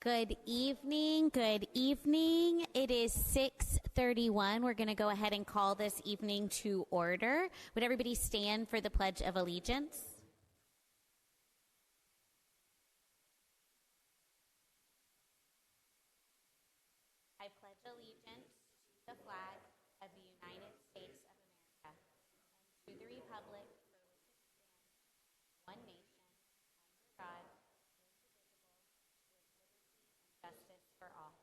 Good evening. Good evening. It is 6:31. We're going to go ahead and call this evening to order. Would everybody stand for the Pledge of Allegiance? I pledge allegiance to the flag of the United States of America and to the republic for which it stands, one nation, under God, indivisible, with liberty and justice for all.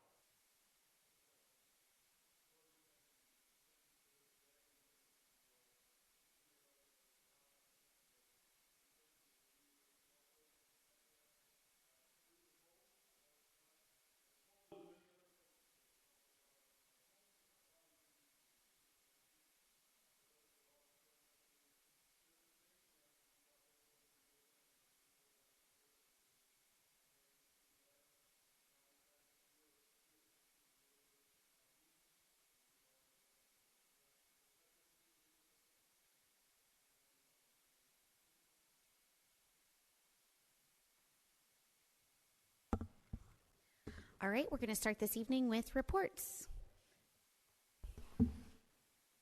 All right, we're going to start this evening with reports.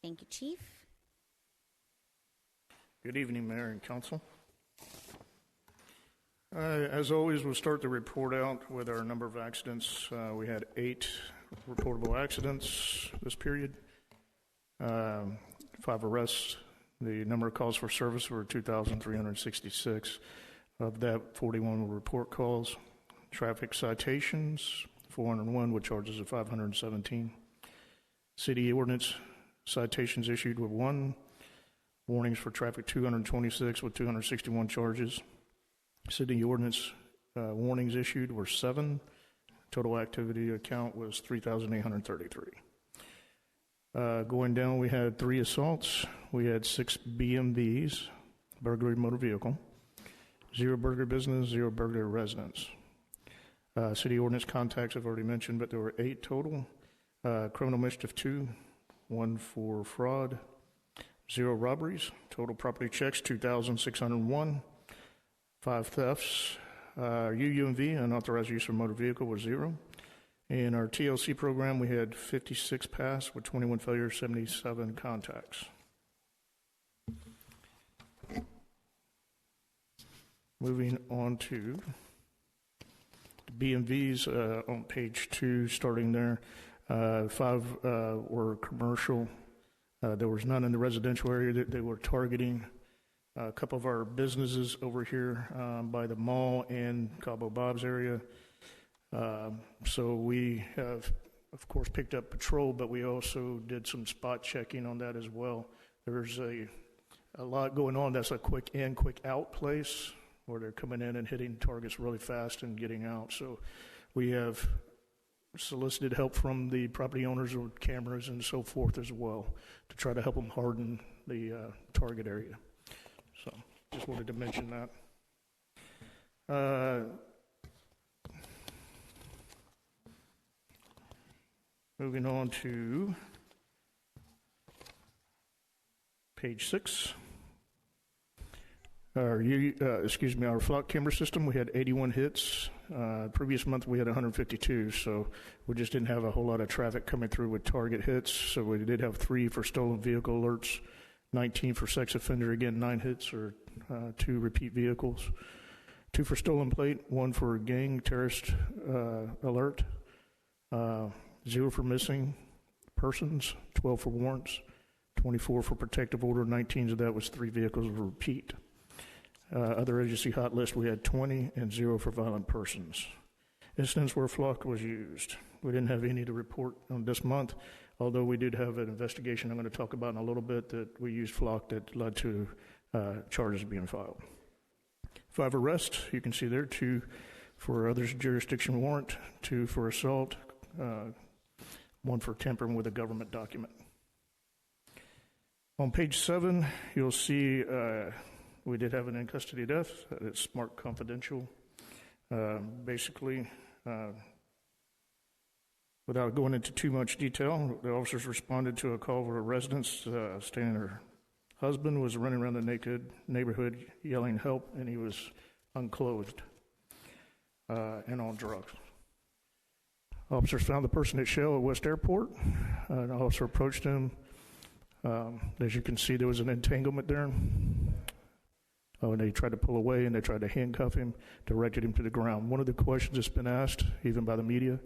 Thank you, Chief. Good evening, Mayor and Council. As always, we'll start the report out with our number of accidents. We had 8 reportable accidents this period, 5 arrests. The number of calls for service were 2,366. Of that, 41 were report calls. Traffic citations, 401 with charges of 517. City ordinance citations issued were 1. Warnings for traffic, 226 with 261 charges. City ordinance warnings issued were 7. Total activity account was 3,833. Going down, we had 3 assaults. We had 6 BMVs, burglary motor vehicle, 0 burglary business, 0 burglary residence. City ordinance contacts I've already mentioned, but there were 8 total. Criminal mischief 2, 1 for fraud, 0 robberies. Total property checks 2,601. 5 thefts. UUMV, unauthorized use of motor vehicle, was 0. In our TLC program, we had 56 pass with 21 failures, 77 contacts. Moving on to BMVs on page 2, starting there. 5 were commercial. There was none in the residential area that they were targeting. A couple of our businesses over here by the mall and Cabo Bob's area. So we have, of course, picked up patrol, but we also did some spot checking on that as well. There's a lot going on. That's a quick in, quick out place where they're coming in and hitting targets really fast and getting out. So we have solicited help from the property owners with cameras and so forth as well to try to help them harden the target area. So just wanted to mention that. Moving on to page 6. Our flock camera system, we had 81 hits. Previous month we had 152, so we just didn't have a whole lot of traffic coming through with target hits. So we did have 3 for stolen vehicle alerts, 19 for sex offender, again 9 hits or 2 repeat vehicles, 2 for stolen plate, 1 for gang terrorist alert, 0 for missing persons, 12 for warrants, 24 for protective order, 19 of that was 3 vehicles of repeat. Other agency hot list, we had 20 and 0 for violent persons. Incidents where flock was used. We didn't have any to report on this month, although we did have an investigation I'm going to talk about in a little bit that we used flock that led to charges being filed. 5 arrests, you can see there, 2 for others jurisdiction warrant, 2 for assault, 1 for tampering with a government document. On page 7, you'll see we did have an in-custody death. It's marked confidential. Basically, without going into too much detail, the officers responded to a call for a resident stating her husband was running around the naked neighborhood yelling help, and he was unclothed and on drugs. Officers found the person at Shell at West Airport. An officer approached him. As you can see, there was an entanglement there. And they tried to pull away, and they tried to handcuff him, directed him to the ground. One of the questions that's been asked, even by the media,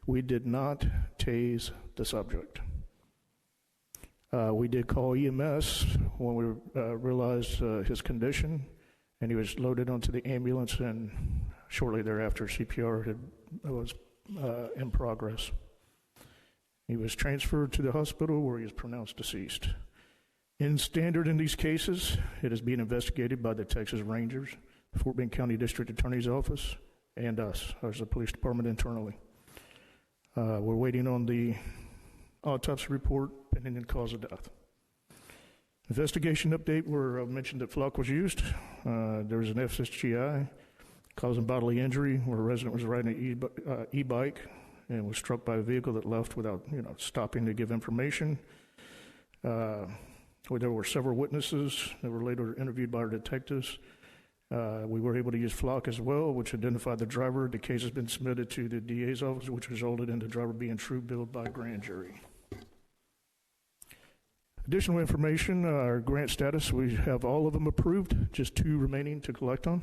we did not tase the subject. We did call EMS when we realized his condition, and he was loaded onto the ambulance, and shortly thereafter, CPR was in progress. He was transferred to the hospital where he was pronounced deceased. In standard in these cases, it is being investigated by the Texas Rangers, the Fort Bend County District Attorney's Office, and us as the police department internally. We're waiting on the autopsy report pending the cause of death. Investigation update where I mentioned that flock was used. There was an FSGI causing bodily injury where a resident was riding an e-bike and was struck by a vehicle that left without stopping to give information. There were several witnesses that were later interviewed by our detectives. We were able to use flock as well, which identified the driver. The case has been submitted to the DA's office, which resulted in the driver being true billed by a grand jury. Additional information, our grant status, we have all of them approved, just 2 remaining to collect on.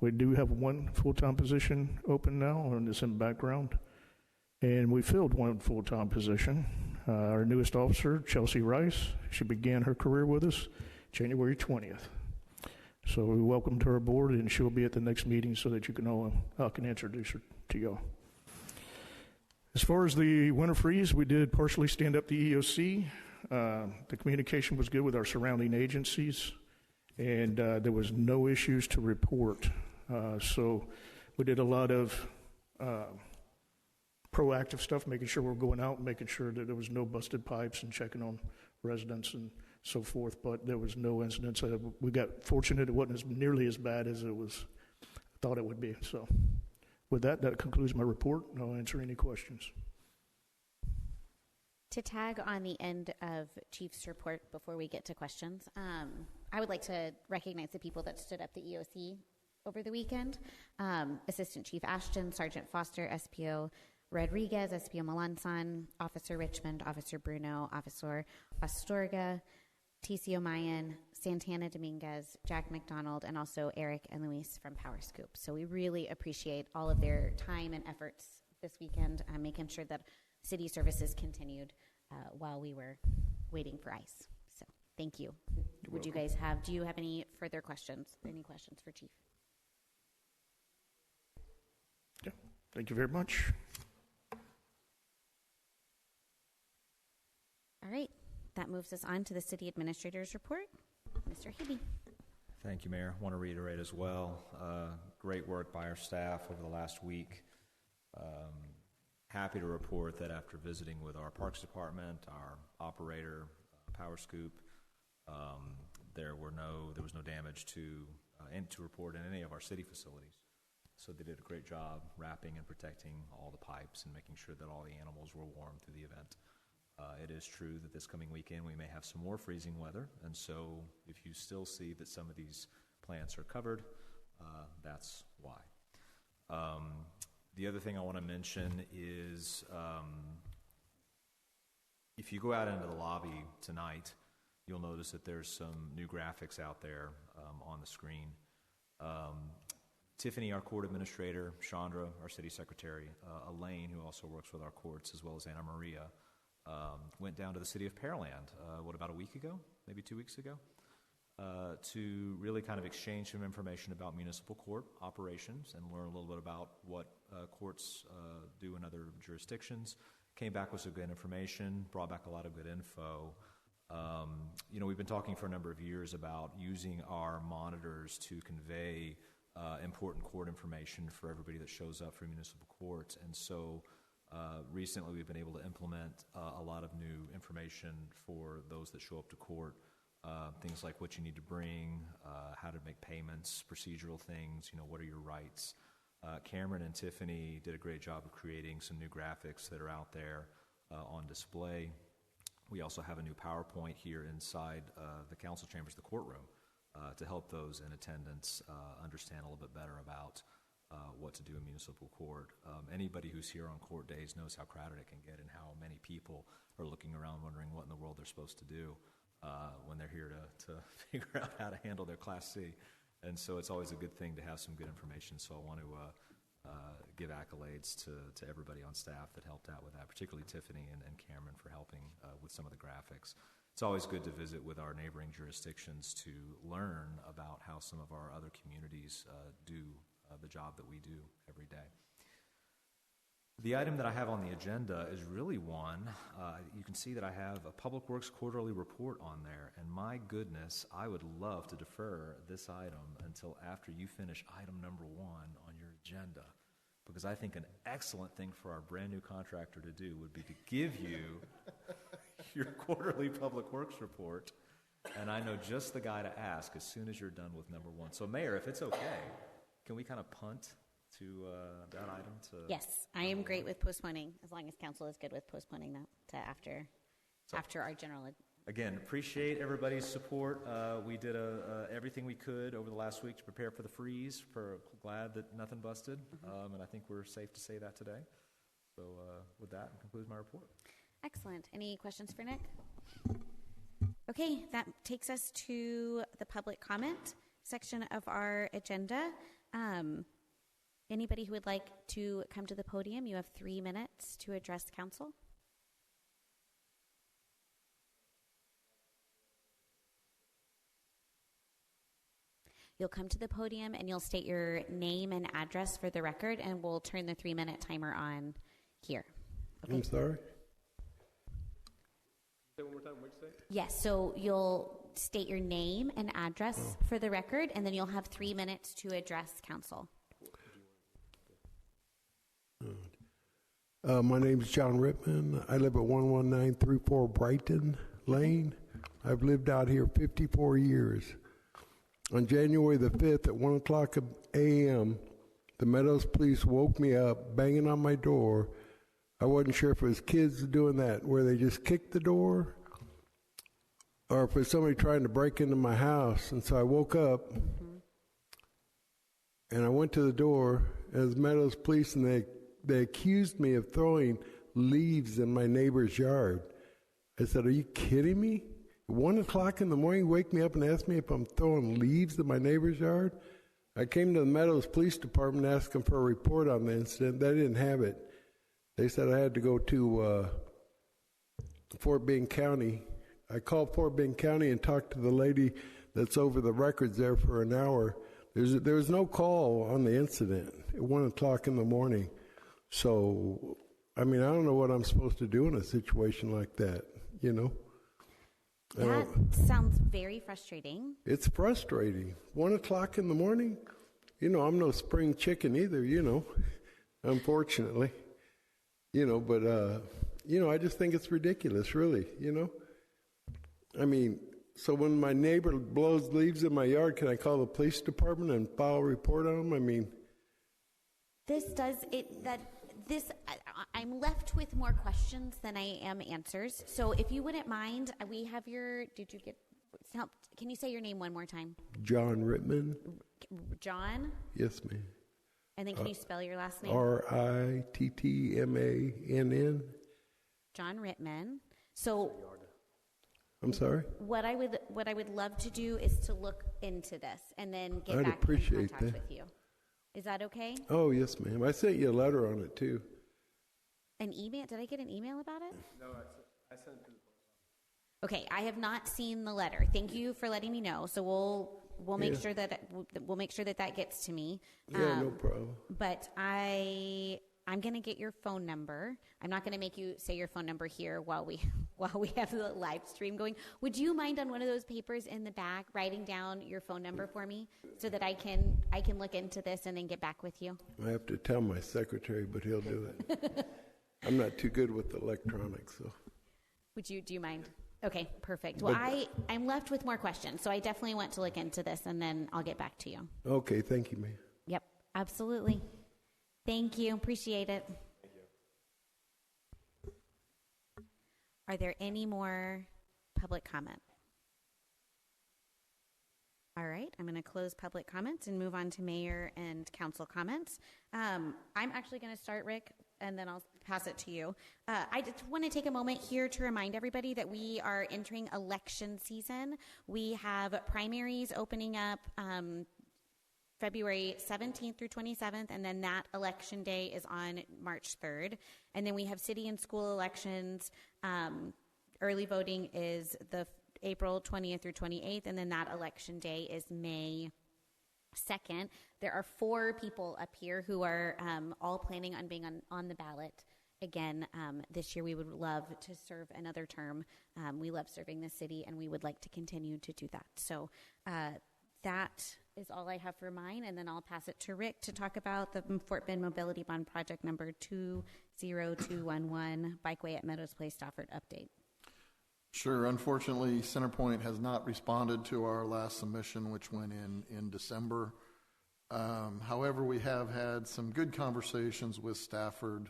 We do have 1 full-time position open now, and it's in background. And we filled 1 full-time position. Our newest officer, Chelsea Rice, she began her career with us January 20th. So we welcomed her aboard, and she'll be at the next meeting so that I can introduce her to y'all. As far as the winter freeze, we did partially stand up the EOC. The communication was good with our surrounding agencies, and there was no issues to report. So we did a lot of proactive stuff, making sure we're going out and making sure that there was no busted pipes and checking on residents and so forth, but there was no incidents. We got fortunate it wasn't nearly as bad as it was thought it would be. So with that concludes my report, and I'll answer any questions. To tag on the end of Chief's report before we get to questions, I would like to recognize the people that stood up the EOC over the weekend. Assistant Chief Ashton, Sergeant Foster, SPO Rodriguez, SPO Melanson, Officer Richmond, Officer Bruno, Officer Astorga, TCO Mayan, Santana Dominguez, Jack McDonald, and also Eric and Luis from Power Scoop. So we really appreciate all of their time and efforts this weekend, making sure that city services continued while we were waiting for ICE. So thank you. Do you have any further questions? Any questions for Chief? Yeah, thank you very much. All right, that moves us on to the city administrator's report. Mr. Hibby. Thank you, Mayor. I want to reiterate as well, great work by our staff over the last week. Happy to report that after visiting with our Parks Department, our operator, Power Scoop, there was no damage to report in any of our city facilities. So they did a great job wrapping and protecting all the pipes and making sure that all the animals were warm through the event. It is true that this coming weekend we may have some more freezing weather, and so if you still see that some of these plants are covered, that's why. The other thing I want to mention is if you go out into the lobby tonight, you'll notice that there's some new graphics out there on the screen. Tiffany, our court administrator, Chandra, our city secretary, Elaine, who also works with our courts, as well as Anna Maria, went down to the city of Pearland, about a week ago, maybe 2 weeks ago, to really kind of exchange some information about municipal court operations and learn a little bit about what courts do in other jurisdictions. Came back with some good information, brought back a lot of good info. We've been talking for a number of years about using our monitors to convey important court information for everybody that shows up for municipal courts. And so recently we've been able to implement a lot of new information for those that show up to court, things like what you need to bring, how to make payments, procedural things, what are your rights. Cameron and Tiffany did a great job of creating some new graphics that are out there on display. We also have a new PowerPoint here inside the council chambers, the courtroom, to help those in attendance understand a little bit better about what to do in municipal court. Anybody who's here on court days knows how crowded it can get and how many people are looking around wondering what in the world they're supposed to do when they're here to figure out how to handle their Class C. And so it's always a good thing to have some good information. So I want to give accolades to everybody on staff that helped out with that, particularly Tiffany and Cameron for helping with some of the graphics. It's always good to visit with our neighboring jurisdictions to learn about how some of our other communities do the job that we do every day. The item that I have on the agenda is really one. You can see that I have a Public Works quarterly report on there, and my goodness, I would love to defer this item until after you finish item number 1 on your agenda, because I think an excellent thing for our brand new contractor to do would be to give you your quarterly Public Works report, and I know just the guy to ask as soon as you're done with number 1. So, Mayor, if it's okay, can we kind of punt to that item? Yes, I am great with postponing, as long as council is good with postponing that to after our general. Again, appreciate everybody's support. We did everything we could over the last week to prepare for the freeze. Glad that nothing busted, and I think we're safe to say that today. So with that, concludes my report. Excellent. Any questions for Nick? Okay, that takes us to the public comment section of our agenda. Anybody who would like to come to the podium, you have 3 minutes to address council. You'll come to the podium and you'll state your name and address for the record, and we'll turn the 3-minute timer on here. Okay. I'm sorry? Say one more time, what'd you say? Yes, so you'll state your name and address for the record, and then you'll have 3 minutes to address council. My name is John Rittman. I live at 11934 Brighton Lane. I've lived out here 54 years. On January the 5th at 1 o'clock a.m., the Meadows police woke me up, banging on my door. I wasn't sure if it was kids doing that, where they just kicked the door, or if it was somebody trying to break into my house. And so I woke up, and I went to the door as Meadows police, and they accused me of throwing leaves in my neighbor's yard. I said, "Are you kidding me? 1 o'clock in the morning, wake me up and ask me if I'm throwing leaves in my neighbor's yard?" I came to the Meadows Police Department and asked them for a report on the incident. They didn't have it. They said I had to go to Fort Bend County. I called Fort Bend County and talked to the lady that's over the records there for an hour. There was no call on the incident at 1 o'clock in the morning. So, I mean, I don't know what I'm supposed to do in a situation like that, you know? That sounds very frustrating. It's frustrating. 1 o'clock in the morning? You know, I'm no spring chicken either, you know, unfortunately. You know, but, you know, I just think it's ridiculous, really, you know? I mean, so when my neighbor blows leaves in my yard, can I call the police department and file a report on them? I mean... I'm left with more questions than I am answers. So if you wouldn't mind, we have can you say your name one more time? John Rittman. John? Yes, ma'am. And then can you spell your last name? Rittmann. John Rittman. So I'm sorry? What I would love to do is to look into this and then get I'd back in appreciate contact that. with you. Is that okay? Oh, yes, ma'am. I sent you a letter on it, too. An email? Did I get an email about it? No, I sent it to the post office. Okay, I have not seen the letter. Thank you for letting me know. So we'll make sure that that gets to me. Yeah, no problem. But I'm going to get your phone number. I'm not going to make you say your phone number here while we have the live stream going. Would you mind on one of those papers in the back writing down your phone number for me so that I can look into this and then get back with you? I have to tell my secretary, but he'll do it. I'm not too good with electronics, so. Do you mind? Okay, perfect. Well, I'm left with more questions, so I definitely want to look into this, and then I'll get back to you. Okay, thank you, ma'am. Yep, absolutely. Thank you. Appreciate it. Thank you. Are there any more public comment? All right, I'm going to close public comments and move on to mayor and council comments. I'm actually going to start, Rick, and then I'll pass it to you. I just want to take a moment here to remind everybody that we are entering election season. We have primaries opening up February 17th through 27th, and then that election day is on March 3rd. And then we have city and school elections. Early voting is the April 20th through 28th, and then that election day is May 2nd. There are 4 people up here who are all planning on being on the ballot again this year. We would love to serve another term. We love serving the city, and we would like to continue to do that. So that is all I have for mine, and then I'll pass it to Rick to talk about the Fort Bend Mobility Bond Project number 20211, Bikeway at Meadows Place, Stafford update. Sure. Unfortunately, Centerpoint has not responded to our last submission, which went in December. However, we have had some good conversations with Stafford,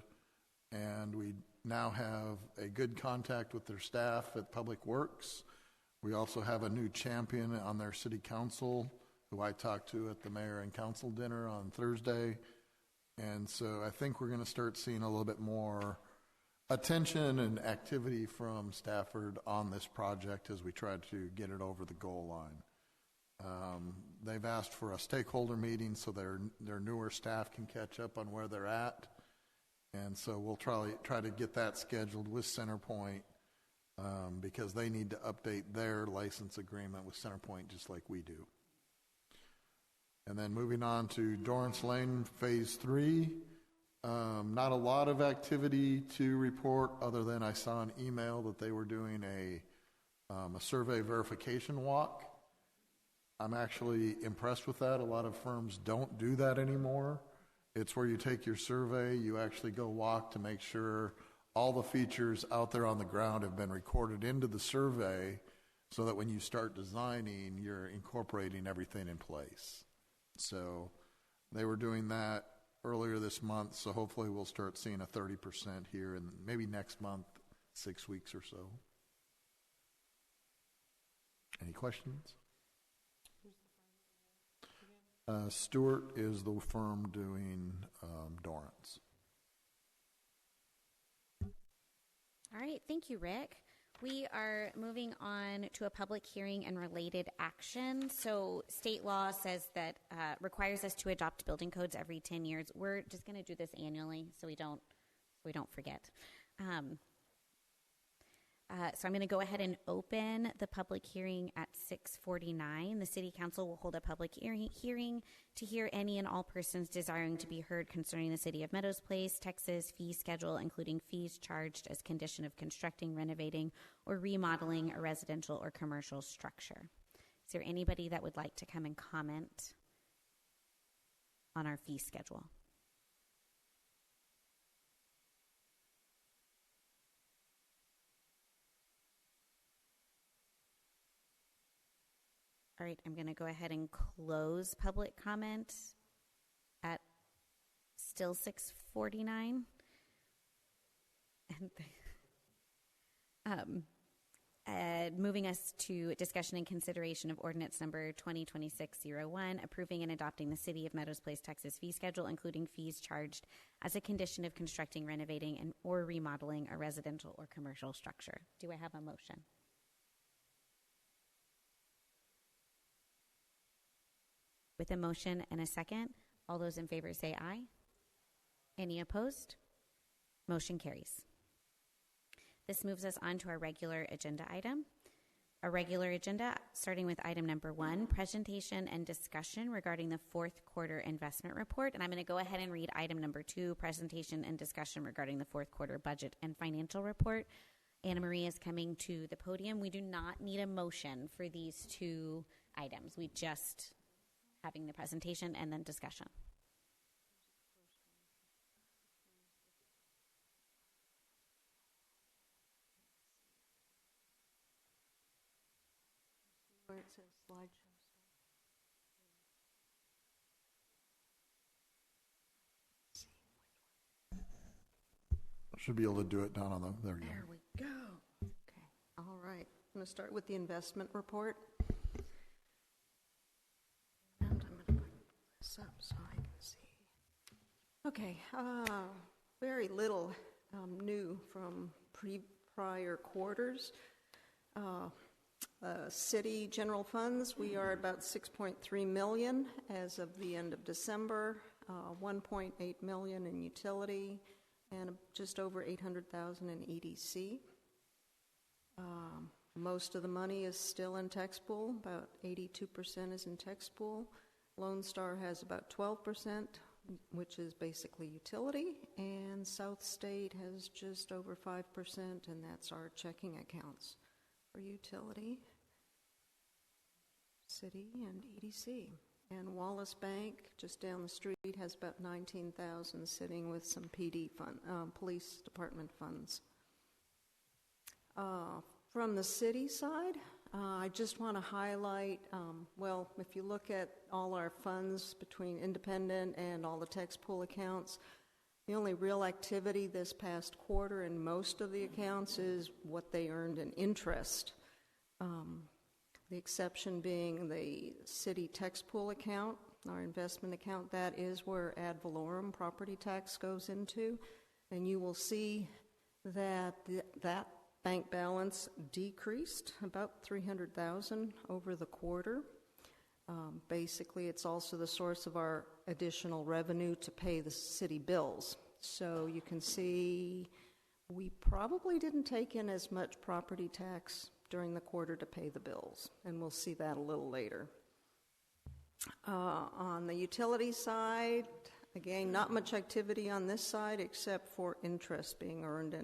and we now have a good contact with their staff at Public Works. We also have a new champion on their city council who I talked to at the mayor and council dinner on Thursday. And so I think we're going to start seeing a little bit more attention and activity from Stafford on this project as we try to get it over the goal line. They've asked for a stakeholder meeting so their newer staff can catch up on where they're at. And so we'll try to get that scheduled with Centerpoint because they need to update their license agreement with Centerpoint just like we do. And then moving on to Dorrance Lane Phase 3. Not a lot of activity to report other than I saw an email that they were doing a survey verification walk. I'm actually impressed with that. A lot of firms don't do that anymore. It's where you take your survey, you actually go walk to make sure all the features out there on the ground have been recorded into the survey so that when you start designing, you're incorporating everything in place. So they were doing that earlier this month, so hopefully we'll start seeing a 30% here in maybe next month, 6 weeks or so. Any questions? Stewart is the firm doing Dorrance. All right, thank you, Rick. We are moving on to a public hearing and related action. So state law says that requires us to adopt building codes every 10 years. We're just going to do this annually so we don't forget. So I'm going to go ahead and open the public hearing at 6:49. The City Council will hold a public hearing to hear any and all persons desiring to be heard concerning the City of Meadows Place, Texas fee schedule, including fees charged as condition of constructing, renovating, or remodeling a residential or commercial structure. Is there anybody that would like to come and comment on our fee schedule? All right, I'm going to go ahead and close public comment at still 6:49. And moving us to discussion and consideration of ordinance number 2026-01, approving and adopting the City of Meadows Place, Texas fee schedule, including fees charged as a condition of constructing, renovating, and or remodeling a residential or commercial structure. Do I have a motion? With a motion and a second, all those in favor say aye. Any opposed? Motion carries. This moves us on to our regular agenda item. Our regular agenda, starting with item number 1, presentation and discussion regarding the fourth quarter investment report. And I'm going to go ahead and read item number 2, presentation and discussion regarding the fourth quarter budget and financial report. Anna Marie is coming to the podium. We do not need a motion for these 2 items. We just having the presentation and then discussion. Where it says slideshow. Should be able to do it down on the, there you go. There we go. Okay. All right. I'm going to start with the investment report. this up so I can see. Okay, very little new from prior quarters. City general funds, we are about 6.3 million as of the end of December, 1.8 million in utility, and just over 800,000 in EDC. Most of the money is still in tax pool. About 82% is in tax pool. Lone Star has about 12%, which is basically utility, and South State has just over 5%, and that's our checking accounts for utility, city, and EDC. And Wallace Bank, just down the street, has about 19,000 sitting with some PD fund, police department funds. From the city side, I just want to highlight, well, if you look at all our funds between independent and all the tax pool accounts, the only real activity this past quarter in most of the accounts is what they earned in interest. The exception being the city tax pool account, our investment account. That is where ad valorem property tax goes into, and you will see that that bank balance decreased about 300,000 over the quarter. Basically, it's also the source of our additional revenue to pay the city bills. So you can see we probably didn't take in as much property tax during the quarter to pay the bills, and we'll see that a little later. On the utility side, again, not much activity on this side except for interest being earned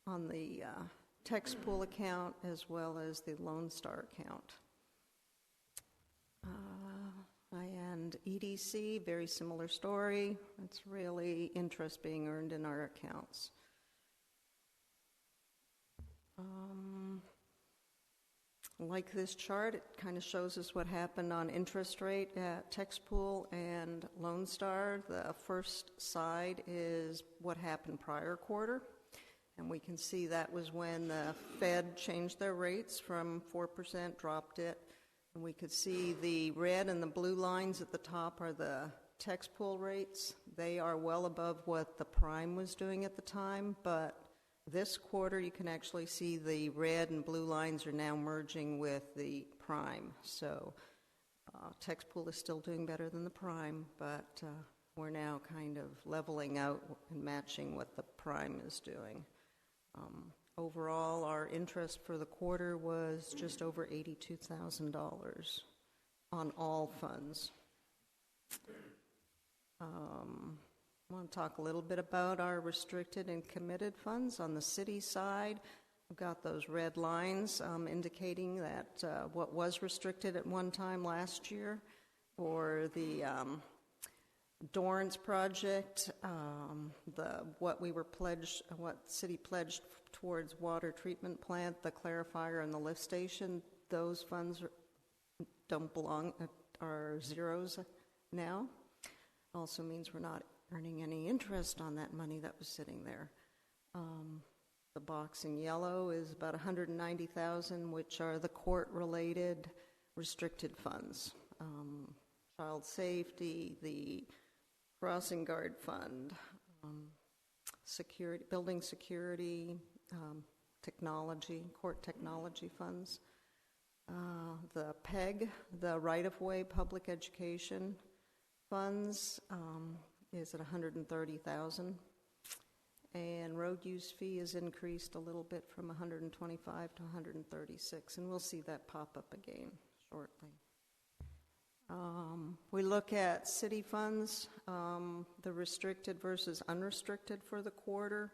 on the tax pool account as well as the Lone Star account. And EDC, very similar story. It's really interest being earned in our accounts. Like this chart, it kind of shows us what happened on interest rate at tax pool and Lone Star. The first side is what happened prior quarter. And we can see that was when the Fed changed their rates from 4%, dropped it. And we could see the red and the blue lines at the top are the tax pool rates. They are well above what the prime was doing at the time, but this quarter you can actually see the red and blue lines are now merging with the prime. So tax pool is still doing better than the prime, but we're now kind of leveling out and matching what the prime is doing. Overall, our interest for the quarter was just over $82,000 on all funds. I want to talk a little bit about our restricted and committed funds. On the city side, I've got those red lines indicating that what was restricted at one time last year for the Dorrance project, what city pledged towards water treatment plant, the clarifier, and the lift station, those funds don't belong, are zeros now. Also means we're not earning any interest on that money that was sitting there. The box in yellow is about 190,000, which are the court-related restricted funds. Child safety, the crossing guard fund, security, building security, technology, court technology funds. The PEG, the right-of-way public education funds, is at 130,000. And road use fee is increased a little bit from 125 to 136, and we'll see that pop up again shortly. We look at city funds, the restricted versus unrestricted for the quarter.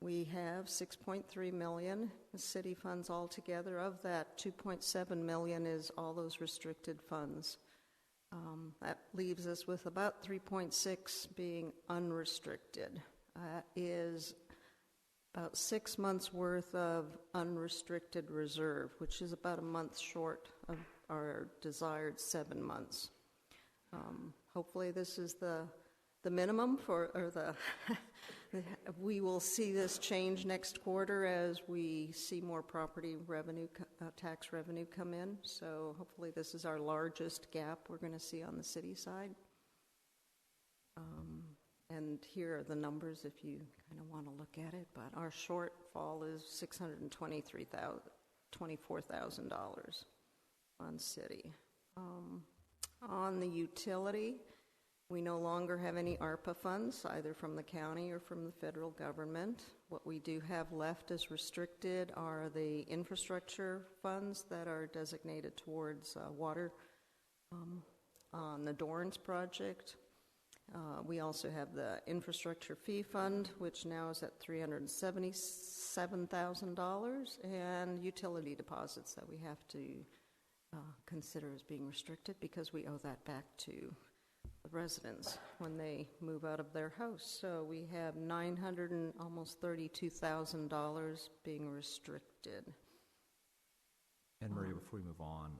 We have 6.3 million city funds altogether. Of that, 2.7 million is all those restricted funds. That leaves us with about 3.6 being unrestricted. That is about 6 months worth of unrestricted reserve, which is about a month short of our desired 7 months. Hopefully this is the the minimum for, or the, we will see this change next quarter as we see more property revenue, tax revenue come in. So hopefully this is our largest gap we're going to see on the city side. And here are the numbers if you kind of want to look at it. But our shortfall is $624,000 on city. On the utility, we no longer have any ARPA funds, either from the county or from the federal government. What we do have left as restricted are the infrastructure funds that are designated towards water on the Dorrance project. We also have the infrastructure fee fund, which now is at $377,000, and utility deposits that we have to consider as being restricted because we owe that back to the residents when they move out of their house. So we have $900 and almost $32,000 being restricted. And Maria, before we move on,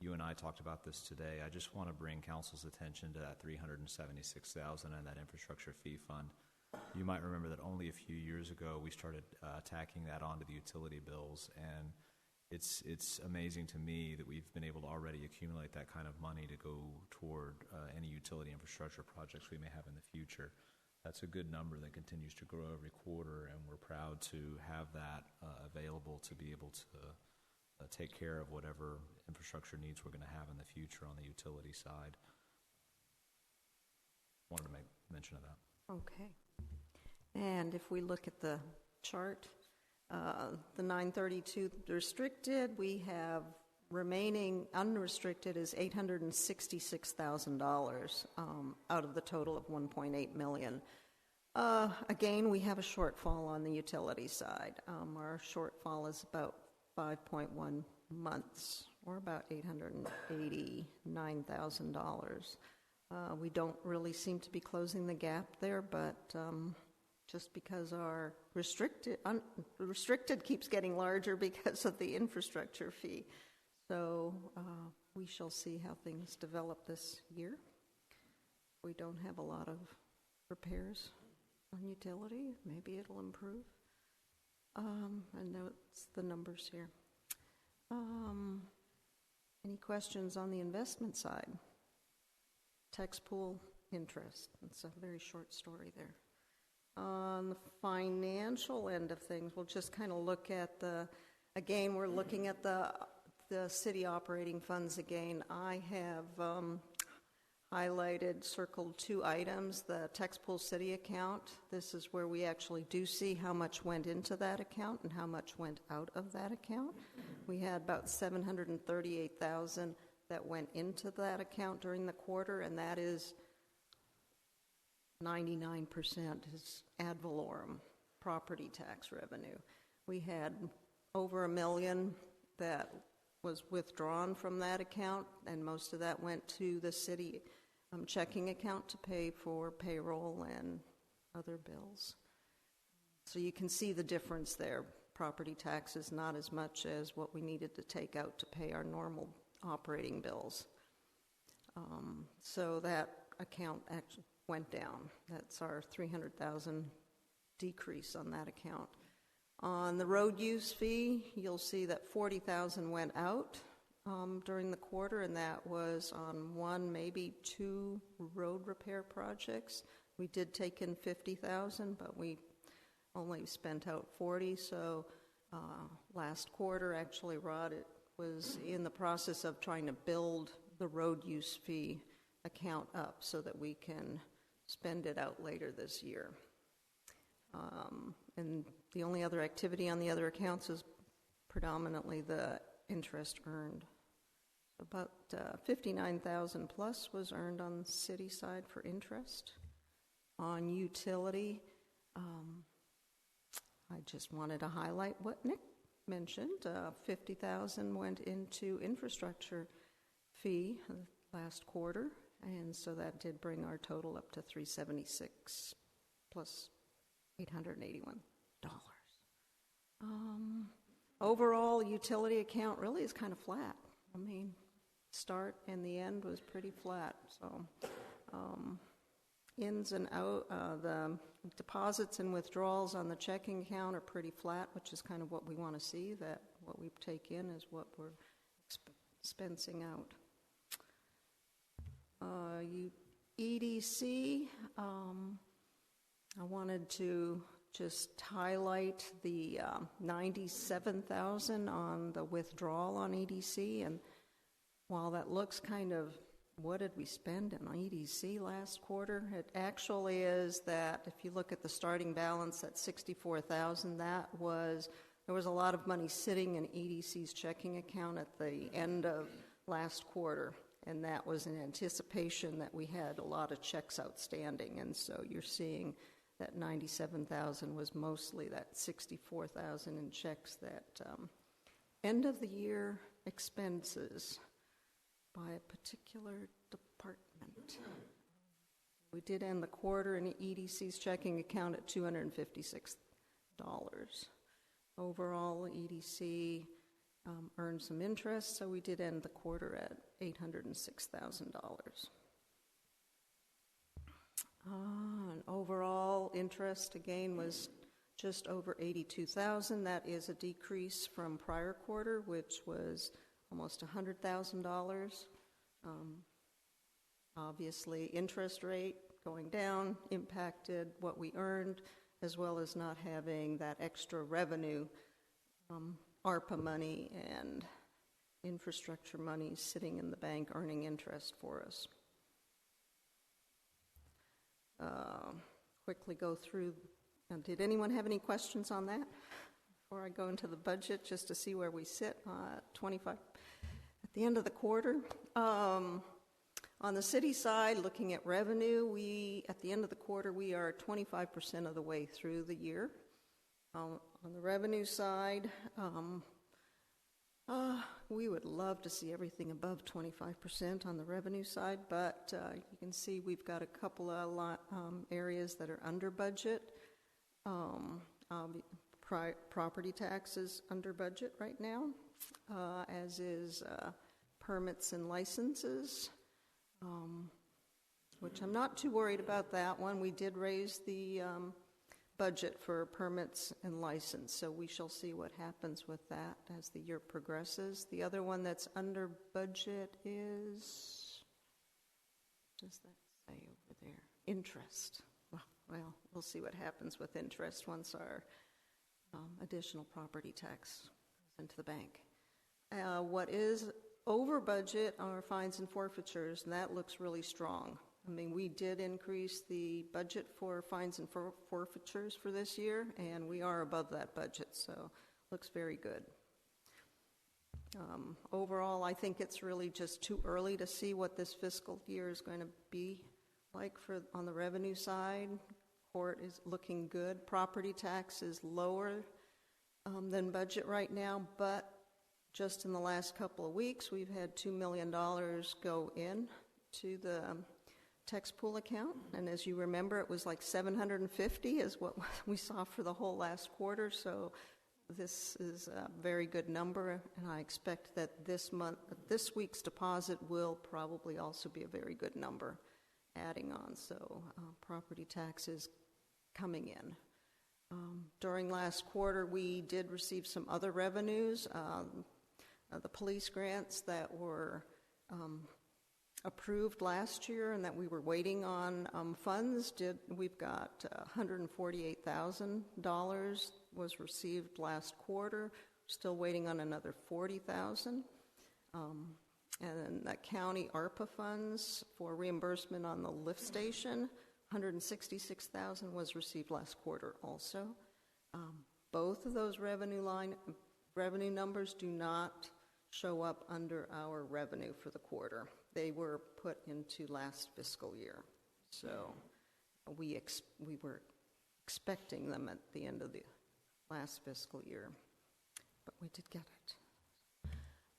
you and I talked about this today. I just want to bring council's attention to that $376,000 and that infrastructure fee fund. You might remember that only a few years ago we started tacking that onto the utility bills, and it's amazing to me that we've been able to already accumulate that kind of money to go toward any utility infrastructure projects we may have in the future. That's a good number that continues to grow every quarter, and we're proud to have that available to be able to take care of whatever infrastructure needs we're going to have in the future on the utility side. Wanted to make mention of that. Okay. And if we look at the chart, the 932 restricted, we have remaining unrestricted is $866,000 out of the total of $1.8 million. Again, we have a shortfall on the utility side. Our shortfall is about 5.1 months, or about $889,000. We don't really seem to be closing the gap there, but just because our restricted keeps getting larger because of the infrastructure fee. So we shall see how things develop this year. We don't have a lot of repairs on utility. Maybe it'll improve. And that's the numbers here. Any questions on the investment side? Tax pool interest. It's a very short story there. On the financial end of things, we'll just kind of look at again, we're looking at the city operating funds again. I have highlighted, circled two items, the tax pool city account. This is where we actually do see how much went into that account and how much went out of that account. We had about $738,000 that went into that account during the quarter, and that is 99% is ad valorem property tax revenue. We had over $1 million that was withdrawn from that account, and most of that went to the city checking account to pay for payroll and other bills. So you can see the difference there. Property taxes not as much as what we needed to take out to pay our normal operating bills. So that account actually went down. That's our $300,000 decrease on that account. On the road use fee, you'll see that $40,000 went out during the quarter, and that was on one, maybe two road repair projects. We did take in $50,000, but we only spent out $40,000. So last quarter, actually, Rod, it was in the process of trying to build the road use fee account up so that we can spend it out later this year. And the only other activity on the other accounts is predominantly the interest earned. About $59,000 plus was earned on the city side for interest. On utility, I just wanted to highlight what Nick mentioned. $50,000 went into infrastructure fee last quarter, and so that did bring our total up to $376 plus $881. Overall, utility account really is kind of flat. I mean, start and the end was pretty flat. So ins and out, the deposits and withdrawals on the checking account are pretty flat, which is kind of what we want to see, that what we take in is what we're expensing out. EDC, I wanted to just highlight the 97,000 on the withdrawal on EDC, and while that looks kind of, what did we spend on EDC last quarter? It actually is that if you look at the starting balance at 64,000, there was a lot of money sitting in EDC's checking account at the end of last quarter, and that was in anticipation that we had a lot of checks outstanding, and so you're seeing that 97,000 was mostly that 64,000 in checks that end of the year expenses by a particular department. We did end the quarter in EDC's checking account at $256. Overall, EDC earned some interest, so we did end the quarter at $806,000. And overall interest, again, was just over $82,000. That is a decrease from prior quarter, which was almost $100,000. Obviously, interest rate going down impacted what we earned, as well as not having that extra revenue, ARPA money and infrastructure money sitting in the bank earning interest for us. Quickly go through. Did anyone have any questions on that before I go into the budget, just to see where we sit 25 at the end of the quarter? On the city side, looking at revenue, at the end of the quarter, we are 25% of the way through the year. On the revenue side, we would love to see everything above 25% on the revenue side, but you can see we've got a couple of areas that are under budget. Property taxes under budget right now, as is permits and licenses, which I'm not too worried about that one. We did raise the budget for permits and license, so we shall see what happens with that as the year progresses. The other one that's under budget is, what does that say over there? Interest. Well, we'll see what happens with interest once our additional property tax goes into the bank. What is over budget are fines and forfeitures, and that looks really strong. I mean, we did increase the budget for fines and forfeitures for this year, and we are above that budget, so looks very good. Overall, I think it's really just too early to see what this fiscal year is going to be like on the revenue side. Court is looking good. Property tax is lower than budget right now, but just in the last couple of weeks, we've had $2 million go in to the tax pool account, and as you remember, it was like 750 is what we saw for the whole last quarter, so this is a very good number, and I expect that this week's deposit will probably also be a very good number adding on, so property taxes coming in. During last quarter, we did receive some other revenues. The police grants that were approved last year and that we were waiting on funds, we've got $148,000 was received last quarter. Still waiting on another $40,000. And then the county ARPA funds for reimbursement on the lift station, $166,000 was received last quarter also. Both of those revenue numbers do not show up under our revenue for the quarter. They were put into last fiscal year. So we were expecting them at the end of the last fiscal year, but we did get it.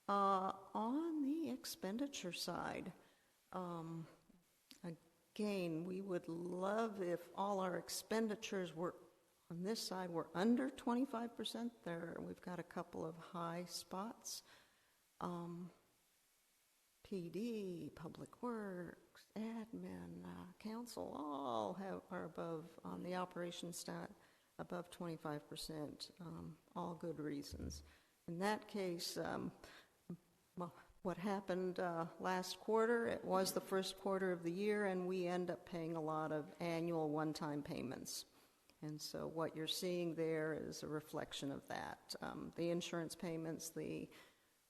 On the expenditure side, again, we would love if all our expenditures were on this side were under 25%. We've got a couple of high spots. PD, Public Works, Admin, Council, all are above, on the operations stat, above 25%, all good reasons. In that case, what happened last quarter, it was the first quarter of the year, and we end up paying a lot of annual one-time payments. And so what you're seeing there is a reflection of that. The insurance payments,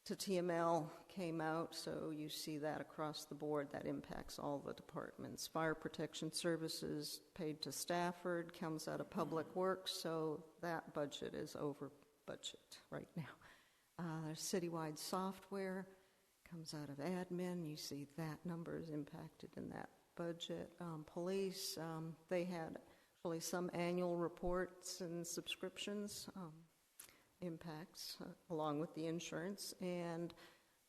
to TML came out, so you see that across the board. That impacts all the departments. Fire Protection Services paid to Stafford comes out of Public Works, so that budget is over budget right now. There's citywide software comes out of admin. You see that number is impacted in that budget. Police, they had actually some annual reports and subscriptions impacts along with the insurance. And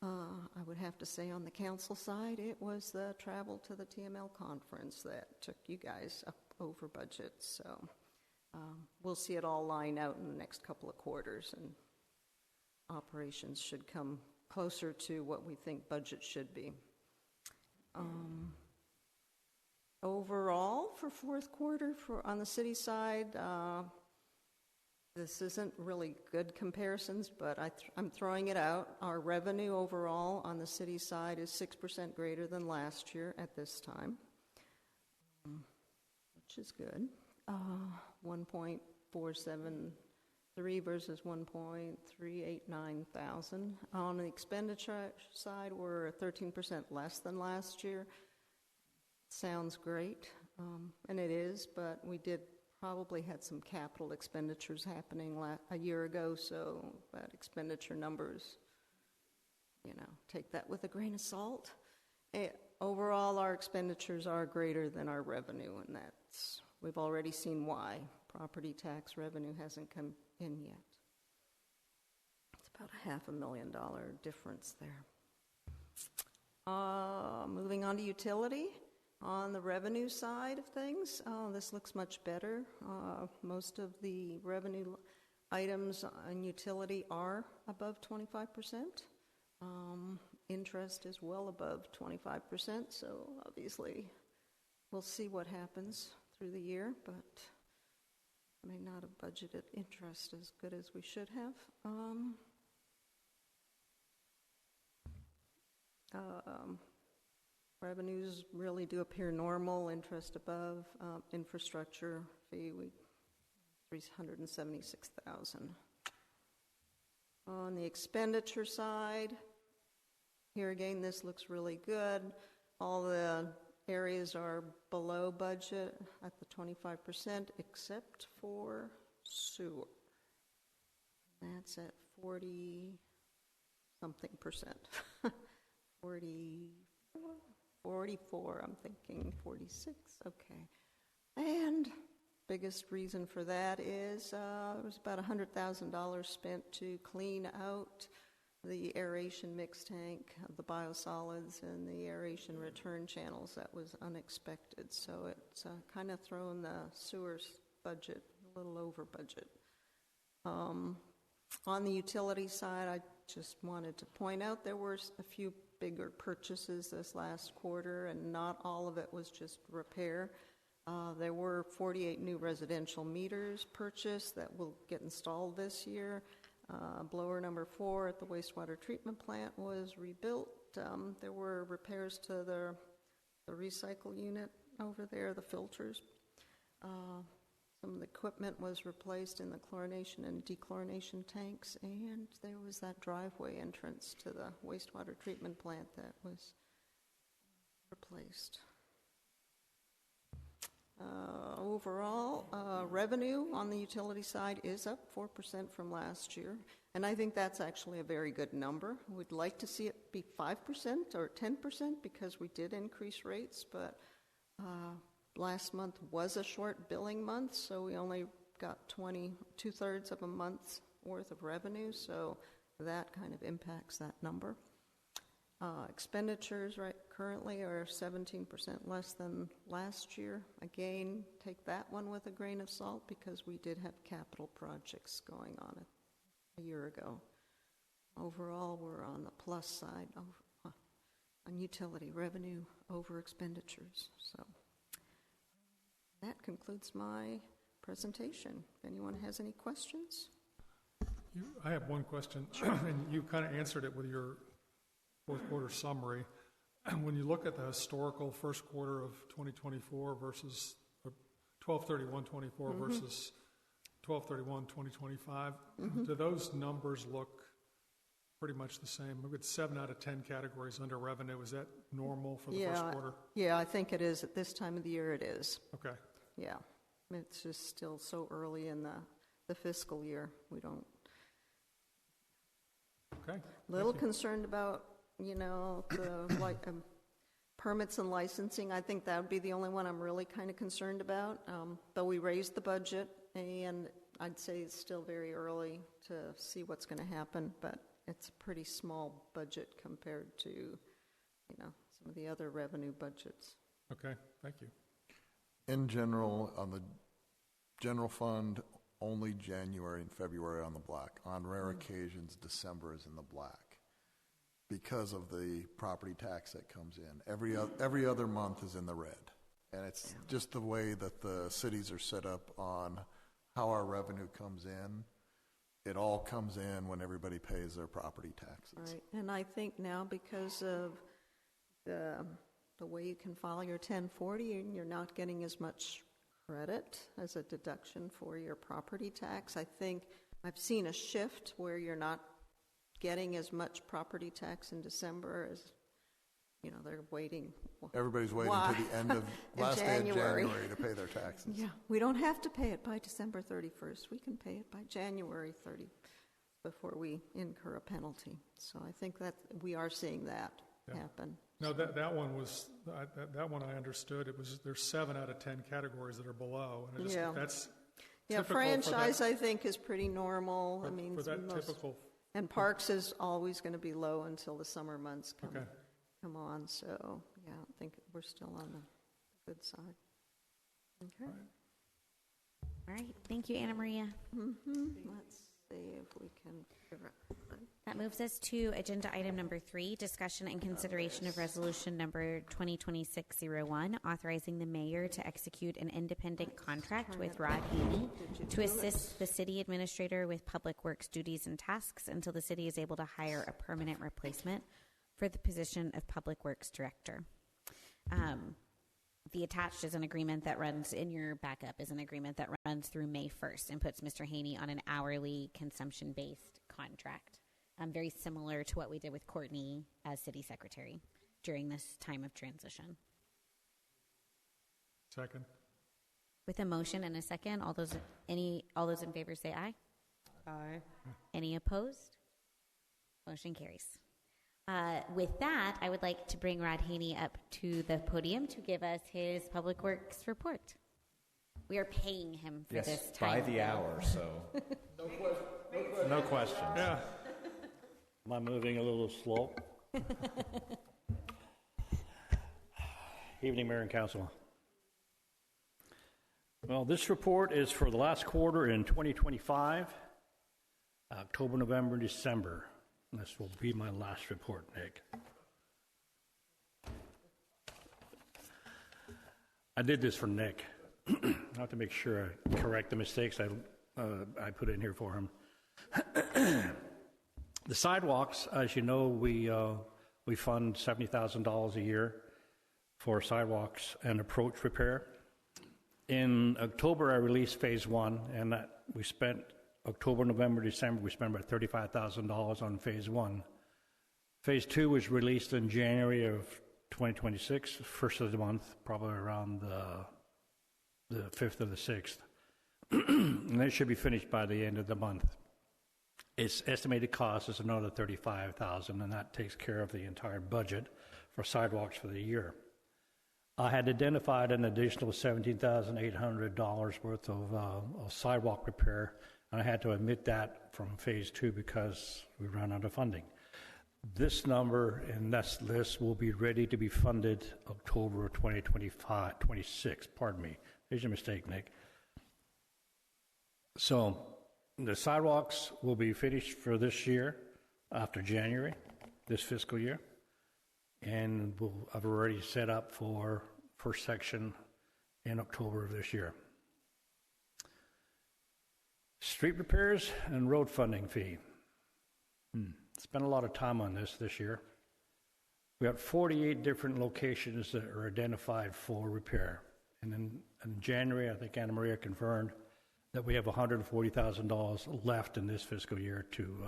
I would have to say on the council side, it was the travel to the TML conference that took you guys up over budget. So we'll see it all line out in the next couple of quarters, and operations should come closer to what we think budget should be. Overall, for fourth quarter, on the city side, this isn't really good comparisons, but I'm throwing it out. Our revenue overall on the city side is 6% greater than last year at this time, which is good. 1.473 versus 1.389 thousand. On the expenditure side, we're 13% less than last year. Sounds great, and it is, but we did probably had some capital expenditures happening a year ago, so that expenditure numbers, take that with a grain of salt. Overall, our expenditures are greater than our revenue, and we've already seen why. Property tax revenue hasn't come in yet. It's about $500,000 difference there. Moving on to utility. On the revenue side of things, this looks much better. Most of the revenue items on utility are above 25%. Interest is well above 25%, so obviously we'll see what happens through the year, but may not have budgeted interest as good as we should have. Revenues really do appear normal. Interest above, infrastructure fee, $376,000. On the expenditure side, here again, this looks really good. All the areas are below budget at the 25%, except for sewer. That's at 40-something%. 44, I'm thinking 46, okay. And biggest reason for that is there was about $100,000 spent to clean out the aeration mix tank, the biosolids, and the aeration return channels. That was unexpected, so it's kind of thrown the sewers budget a little over budget. On the utility side, I just wanted to point out there were a few bigger purchases this last quarter, and not all of it was just repair. There were 48 new residential meters purchased that will get installed this year. Blower number 4 at the wastewater treatment plant was rebuilt. There were repairs to the recycle unit over there, the filters. Some of the equipment was replaced in the chlorination and dechlorination tanks, and there was that driveway entrance to the wastewater treatment plant that was replaced. Overall, revenue on the utility side is up 4% from last year, and I think that's actually a very good number. We'd like to see it be 5% or 10% because we did increase rates, but last month was a short billing month, so we only got 2/3 of a month's worth of revenue, so that kind of impacts that number. Expenditures currently are 17% less than last year. Again, take that one with a grain of salt because we did have capital projects going on a year ago. Overall, we're on the plus side. I on utility revenue over expenditures. So that concludes my presentation. If anyone has any questions? I have one question, and you kind of answered it with your fourth quarter summary. When you look at the historical first quarter of 2024 versus 12/31/24 versus 12/31/2025, do those numbers look pretty much the same? We've got 7 out of 10 categories under revenue. Is that normal for the first quarter? Yeah, I think it is. At this time of the year, it is. Okay. Yeah. It's just still so early in the fiscal year. We don't. Okay. Little concerned about, the permits and licensing. I think that would be the only one I'm really kind of concerned about. Though we raised the budget, and I'd say it's still very early to see what's going to happen, but it's a pretty small budget compared to, some of the other revenue budgets. Okay, thank you. In general, on the general fund, only January and February on the black. On rare occasions, December is in the black because of the property tax that comes in. Every other month is in the red. And it's just the way that the cities are set up on how our revenue comes in. It all comes in when everybody pays their property taxes. Right, and I think now because of the way you can file your 1040, and you're not getting as much credit as a deduction for your property tax. I think I've seen a shift where you're not getting as much property tax in December as, they're waiting. Everybody's waiting to the end of last day of January to pay their taxes. Yeah, we don't have to pay it by December 31st. We can pay it by January 30th before we incur a penalty. So I think that we are seeing that happen. No, that one was that one I understood. It was there's 7 out of 10 categories that are below, and that's franchise I think is pretty normal. For that typical. And parks is always going to be low until the summer months come on. So yeah, I think we're still on the good side. Okay. All right. Thank you, Anna Maria. Let's see if we can figure out. That moves us to agenda item number 3, discussion and consideration of resolution number 2026-01, authorizing the mayor to execute an independent contract with Rod Haney to assist the city administrator with public works duties and tasks until the city is able to hire a permanent replacement for the position of public works director. The attached is an agreement that runs in your backup is an agreement that runs through May 1st and puts Mr. Haney on an hourly consumption-based contract. Very similar to what we did with Courtney as city secretary during this time of transition. Second. With a motion and a second, all those in favor say aye. Aye. Any opposed? Motion carries. With that, I would like to bring Rod Haney up to the podium to give us his public works report. We are paying him for this time. By the hour, so. No questions. Yeah. Am I moving a little slow? Evening, Mayor and Council. Well, this report is for the last quarter in 2025, October, November, December. This will be my last report, Nick. I did this for Nick. I have to make sure I correct the mistakes I put in here for him. The sidewalks, as you know, we fund $70,000 a year for sidewalks and approach repair. In October, I released phase 1, and we spent October, November, December, we spent about $35,000 on phase 1. Phase 2 was released in January of 2026, first of the month, probably around the 5th or the 6th. And it should be finished by the end of the month. Its estimated cost is another $35,000, and that takes care of the entire budget for sidewalks for the year. I had identified an additional $17,800 worth of sidewalk repair, and I had to omit that from phase 2 because we ran out of funding. This number in this list will be ready to be funded October of 2026. Pardon me. There's a mistake, Nick. So the sidewalks will be finished for this year after January, this fiscal year. And and I've already set up for first section in October of this year. Street repairs and road funding fee. Spent a lot of time on this year. We got 48 different locations that are identified for repair. And then in January, I think Anna Maria confirmed that we have $140,000 left in this fiscal year to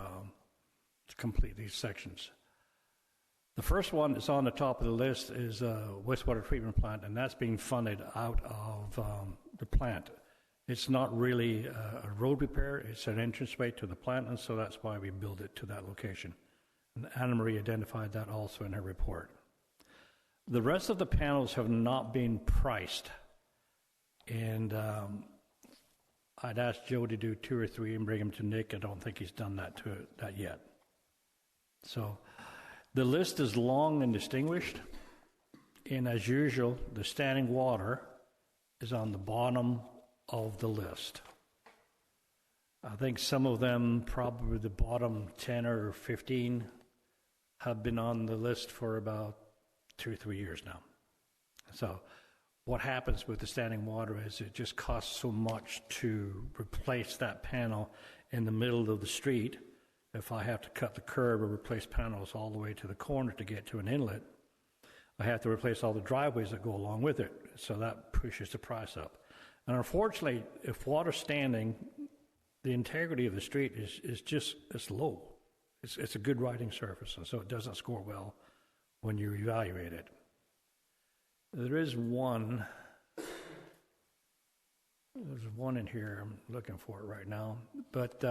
complete these sections. The first one that's on the top of the list is a wastewater treatment plant, and that's being funded out of the plant. It's not really a road repair, it's an entranceway to the plant, and so that's why we build it to that location. And Anna Marie identified that also in her report. The rest of the panels have not been priced, and I'd asked Joe to do 2 or 3 and bring them to Nick. I don't think he's done that yet. So the list is long and distinguished, and as usual, the standing water is on the bottom of the list. I think some of them, probably the bottom 10 or 15, have been on the list for about 2 or 3 years now. So what happens with the standing water is it just costs so much to replace that panel in the middle of the street. If I have to cut the curb or replace panels all the way to the corner to get to an inlet, I have to replace all the driveways that go along with it. So that pushes the price up. And unfortunately, if water's standing, the integrity of the street is low. It's a good riding surface, and so it doesn't score well when you evaluate it. There is one. There's one in here. I'm looking for it right now. But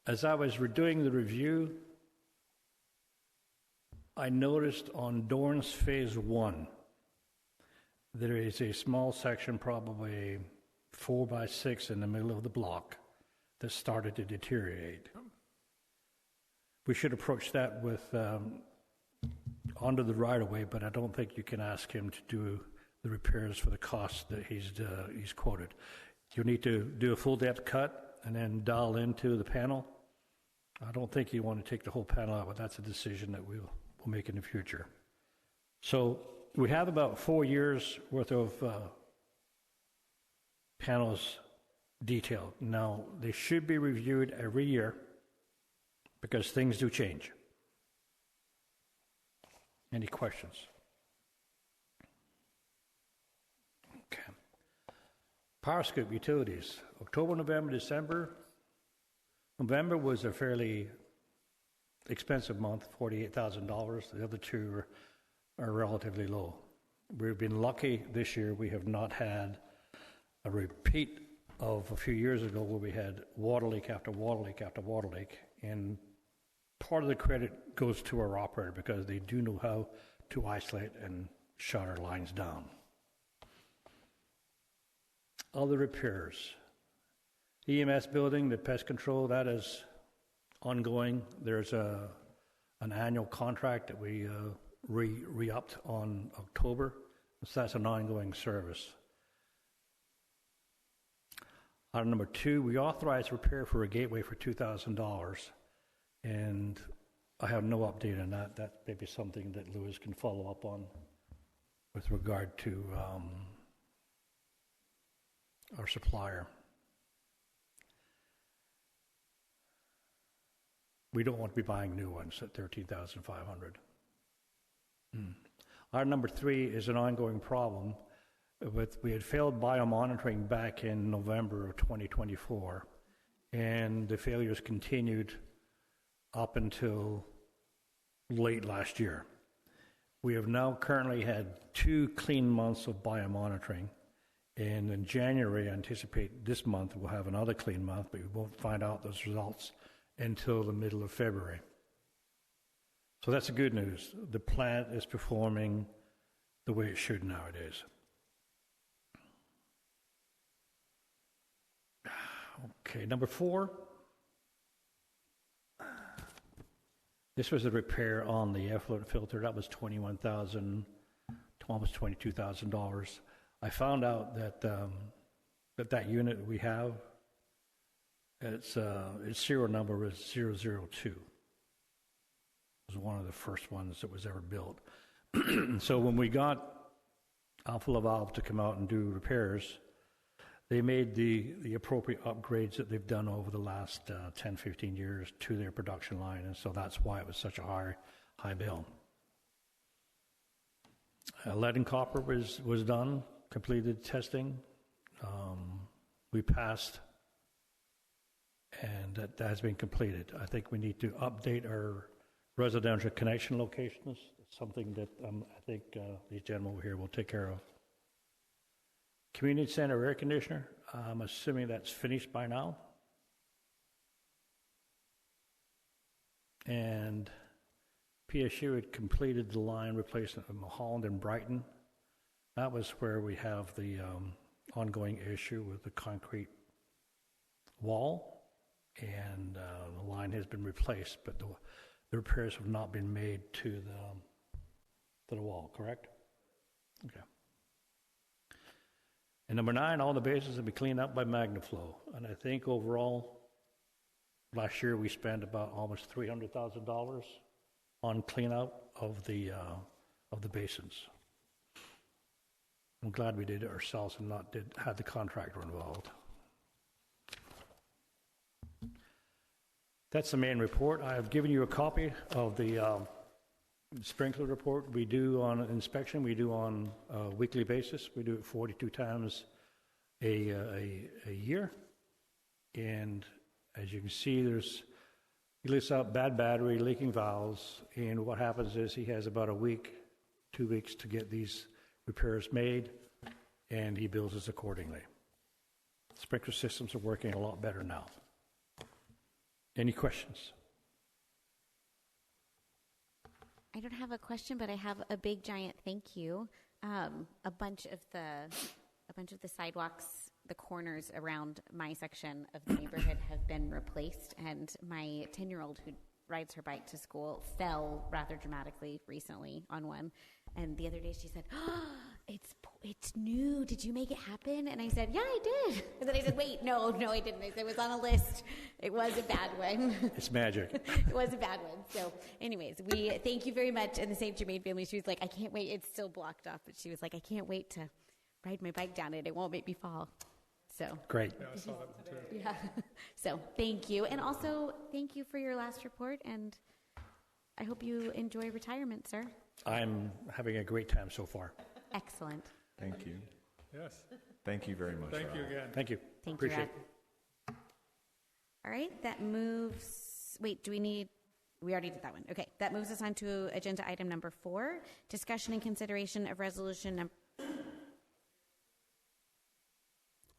as I was doing the review, I noticed on Dorrance Phase 1, there is a small section, probably 4 by 6 in the middle of the block, that started to deteriorate. We should approach that with onto the right-of-way, but I don't think you can ask him to do the repairs for the cost that he's quoted. You need to do a full depth cut and then dial into the panel. I don't think you want to take the whole panel out, but that's a decision that we'll make in the future. So we have about 4 years worth of panels detailed. Now, they should be reviewed every year because things do change. Any questions? Okay. Power Scoop Utilities, October, November, December. November was a fairly expensive month, $48,000. The other two are relatively low. We've been lucky this year. We have not had a repeat of a few years ago where we had water leak after water leak after water leak. And part of the credit goes to our operator because they do know how to isolate and shut our lines down. Other repairs. EMS building, the pest control, that is ongoing. There's an annual contract that we re-upped on October, so that's an ongoing service. Item number 2, we authorized repair for a gateway for $2,000, and I have no update on that. That may be something that Lewis can follow up on with regard to our supplier. We don't want to be buying new ones at $13,500. Item number 3 is an ongoing problem. We had failed biomonitoring back in November of 2024, and the failures continued up until late last year. We have now currently had 2 clean months of biomonitoring, and in January, I anticipate this month we'll have another clean month, but we won't find out those results until the middle of February. So that's the good news. The plant is performing the way it should nowadays. Okay, number 4. This was a repair on the effluent filter. That was $21,000, almost $22,000. I found out that that unit we have, its serial number is 002. It was one of the first ones that was ever built. So when we got Alpha Laval to come out and do repairs, they made the appropriate upgrades that they've done over the last 10, 15 years to their production line, and so that's why it was such a high bill. Lead and copper was done, completed testing. We passed, and that has been completed. I think we need to update our residential connection locations, something that I think these gentlemen over here will take care of. Community center air conditioner, I'm assuming that's finished by now. And PSU had completed the line replacement of Mulholland and Brighton. That was where we have the ongoing issue with the concrete wall, and the line has been replaced, but the repairs have not been made to the wall, correct? Okay. And number 9, all the bases will be cleaned up by MagnaFlow. And I think overall, last year we spent about almost $300,000 on clean out of the basins. I'm glad we did it ourselves and not had the contractor involved. That's the main report. I have given you a copy of the sprinkler report. We do on inspection. We do on a weekly basis. We do it 42 times a year. And as you can see, he lists out bad battery, leaking valves, and what happens is he has about a week, 2 weeks to get these repairs made, and he bills us accordingly. Sprinkler systems are working a lot better now. Any questions? I don't have a question, but I have a big giant thank you. A bunch of the sidewalks, the corners around my section of the neighborhood have been replaced, and my 10-year-old who rides her bike to school fell rather dramatically recently on one. And the other day she said, "Oh, it's new. Did you make it happen?" And I said, "Yeah, I did." And then I said, "Wait, no, I didn't." I said, "It was on a list. It was a bad one." It's magic. It was a bad one. So anyways, we thank you very much. And the St. Germain family, she was like, "I can't wait." It's still blocked off, but she was like, "I can't wait to ride my bike down it. It won't make me fall." So great. Yeah, I saw that one too. yeah. So thank you. And also thank you for your last report, and I hope you enjoy retirement, sir. I'm having a great time so far. Excellent. Thank you. Yes. Thank you very much. Thank you again. Thank you. Thank Appreciate you, Ed. All right, that moves, wait, we already did that one. Okay, that moves us on to agenda item number 4, discussion and consideration of resolution number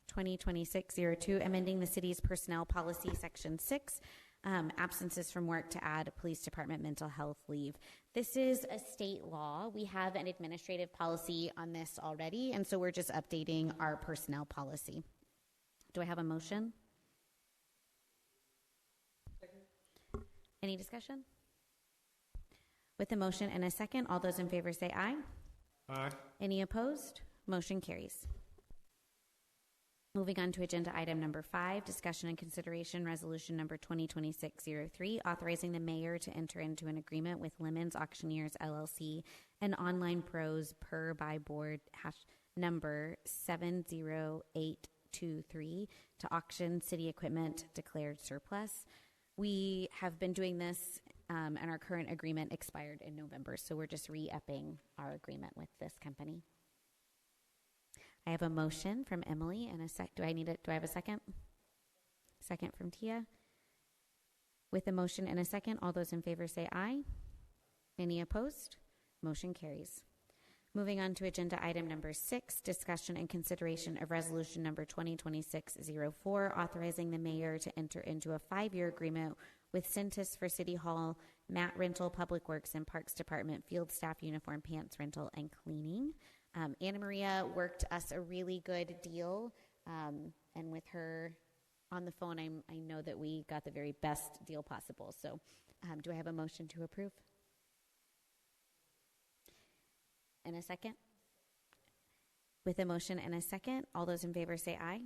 2026-02, amending the city's personnel policy, section 6, absences from work to add police department mental health leave. This is a state law. We have an administrative policy on this already, and so we're just updating our personnel policy. Do I have a motion? Any discussion? With a motion and a second, all those in favor say aye. Aye. Any opposed? Motion carries. Moving on to agenda item number 5, discussion and consideration resolution number 2026-03, authorizing the mayor to enter into an agreement with Lemons Auctioneers LLC and Online Pros per by board number 70823 to auction city equipment declared surplus. We have been doing this, and our current agreement expired in November, so we're just re-upping our agreement with this company. I have a motion from Emily and do I have a second? Second from Tia. With a motion and a second, all those in favor say aye. Any opposed? Motion carries. Moving on to agenda item number 6, discussion and consideration of resolution number 2026-04, authorizing the mayor to enter into a 5-year agreement with Centis for City Hall, mat rental, Public Works, and Parks Department, field staff uniform, pants rental, and cleaning. Anna Maria worked us a really good deal, and with her on the phone, I know that we got the very best deal possible. So do I have a motion to approve? And a second? With a motion and a second, all those in favor say aye.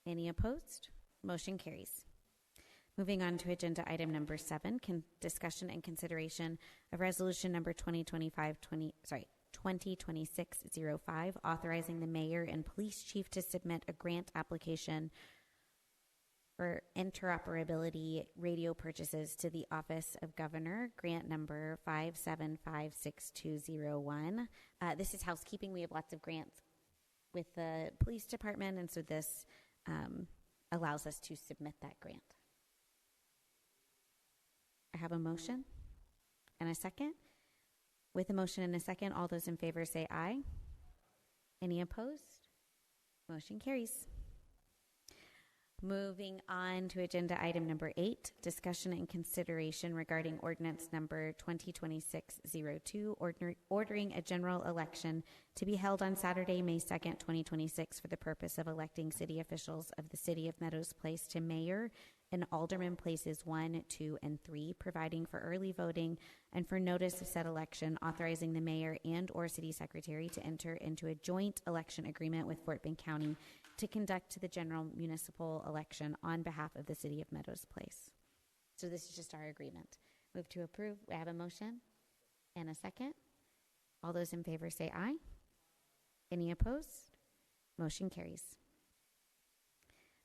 Any opposed? Motion carries. Moving on to agenda item number 7, discussion and consideration of resolution number 2026-05, authorizing the mayor and police chief to submit a grant application for interoperability radio purchases to the Office of Governor, grant number 5756201. This is housekeeping. We have lots of grants with the police department, and so this allows us to submit that grant. I have a motion and a second. With a motion and a second, all those in favor say aye. Any opposed? Motion carries. Moving on to agenda item number 8, discussion and consideration regarding ordinance number 2026-02, ordering a general election to be held on Saturday, May 2nd, 2026 for the purpose of electing city officials of the City of Meadows Place to mayor and alderman places 1, 2, and 3, providing for early voting and for notice of said election, authorizing the mayor and or city secretary to enter into a joint election agreement with Fort Bend County to conduct the general municipal election on behalf of the City of Meadows Place. So this is just our agreement. Move to approve. We have a motion and a second. All those in favor say aye. Any opposed? Motion carries.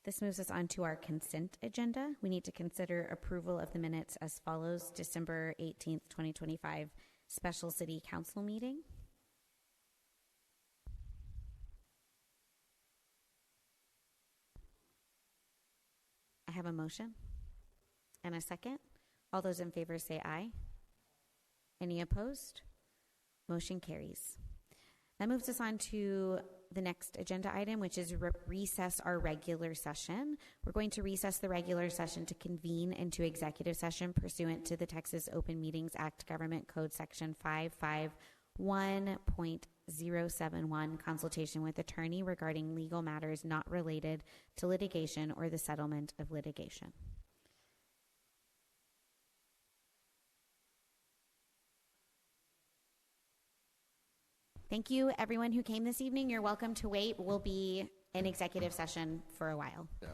This moves us on to our consent agenda. We need to consider approval of the minutes as follows: December 18th, 2025, special city council meeting. I have a motion and a second. All those in favor say aye. Any opposed? Motion carries. That moves us on to the next agenda item, which is recess our regular session. We're going to recess the regular session to convene into executive session pursuant to the Texas Open Meetings Act, Government Code Section 551.071, consultation with attorney regarding legal matters not related to litigation or the settlement of litigation. Thank you, everyone who came this evening. You're welcome to wait. We'll be in executive session for a while. Yeah.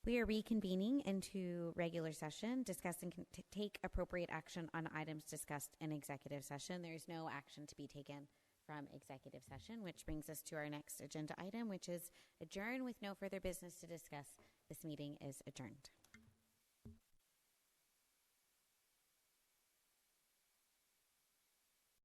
We are reconvening into regular session, discuss and take appropriate action on items discussed in executive session. There is no action to be taken from executive session, which brings us to our next agenda item, which is adjourn with no further business to discuss. This meeting is adjourned.